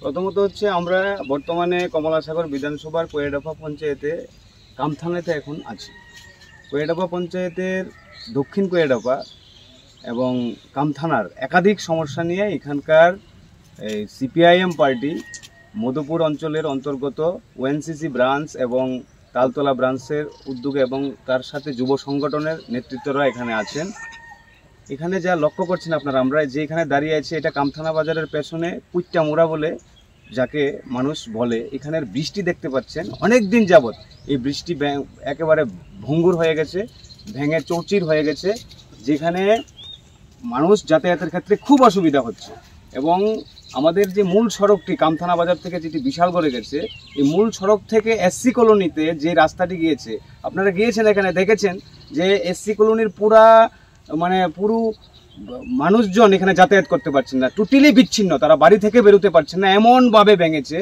প্রথমত হচ্ছে আমরা বর্তমানে কমলাসাগর বিধানসভার কোয়েডাফা পঞ্চায়েতে কামথানাতে এখন আছি। কোয়েডাফা পঞ্চায়েতের দক্ষিণ কোয়েডাফা এবং কামথানার একাধিক সমস্যা নিয়ে এখানকার সিপিআইএম পার্টি মধুপুর অঞ্চলের অন্তর্গত ওএনসিসি ব্রাঞ্চ এবং তালতলা ব্রাঞ্চের উদ্যোগে এবং তার সাথে যুব সংগঠনের নেতৃত্বরা এখানে আছেন। এখানে যা লক্ষ্য করছেন আপনারা, আমরা যে এখানে দাঁড়িয়ে আছি এটা কামথানা বাজারের পেছনে কুইট্টা মোড়া বলে যাকে মানুষ বলে। এখানের বৃষ্টি দেখতে পাচ্ছেন অনেক দিন যাবৎ এই বৃষ্টি একেবারে ভঙ্গুর হয়ে গেছে, ভেঙে চৌচির হয়ে গেছে, যেখানে মানুষ যাতায়াতের ক্ষেত্রে খুব অসুবিধা হচ্ছে। এবং আমাদের যে মূল সড়কটি কামথানা বাজার থেকে যেটি বিশালগড়ে গেছে, এই মূল সড়ক থেকে এসসি কলোনিতে যে রাস্তাটি গিয়েছে, আপনারা গিয়েছেন এখানে দেখেছেন যে এসসি কলোনির পুরো মানুষজন এখানে যাতায়াত করতে পারছেন না, টোটালি বিচ্ছিন্ন, তারা বাড়ি থেকে বেরোতে পারছেন না, এমনভাবে ভেঙেছে।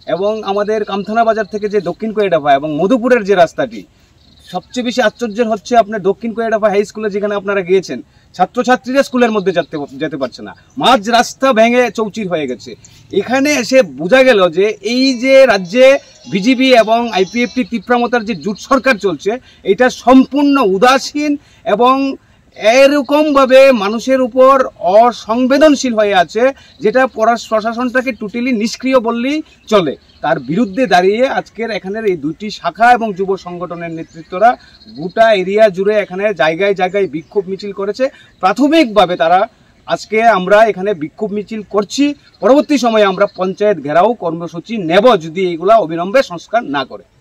এবং আমাদের কামথানা বাজার থেকে যে দক্ষিণ কোয়েডাফা এবং মধুপুরের যে রাস্তাটি, সবচেয়ে বেশি আশ্চর্যের হচ্ছে আপনার দক্ষিণ কোয়েডাফা হাই স্কুলে যেখানে আপনারা গিয়েছেন, ছাত্রছাত্রীরা স্কুলের মধ্যে যেতে পারছে না, মাঝ রাস্তা ভেঙে চৌচির হয়ে গেছে। এখানে এসে বোঝা গেল যে এই যে রাজ্যে বিজেপি এবং আইপিএফটি তীব্রমতার যে জোট সরকার চলছে, এটা সম্পূর্ণ উদাসীন এবং এরকমভাবে মানুষের উপর অসংবেদনশীল হয়ে আছে, যেটা প্রশাসনটাকে টোটালি নিষ্ক্রিয় বললেই চলে। তার বিরুদ্ধে দাঁড়িয়ে আজকের এখানের এই দুটি শাখা এবং যুব সংগঠনের নেতৃত্বরা গোটা এরিয়া জুড়ে এখানে জায়গায় জায়গায় বিক্ষোভ মিছিল করেছে। প্রাথমিকভাবে তারা আজকে আমরা এখানে বিক্ষোভ মিছিল করছি, পরবর্তী সময়ে আমরা পঞ্চায়েত ঘেরাও কর্মসূচি নেব যদি এইগুলা অবিলম্বে সংস্কার না করে।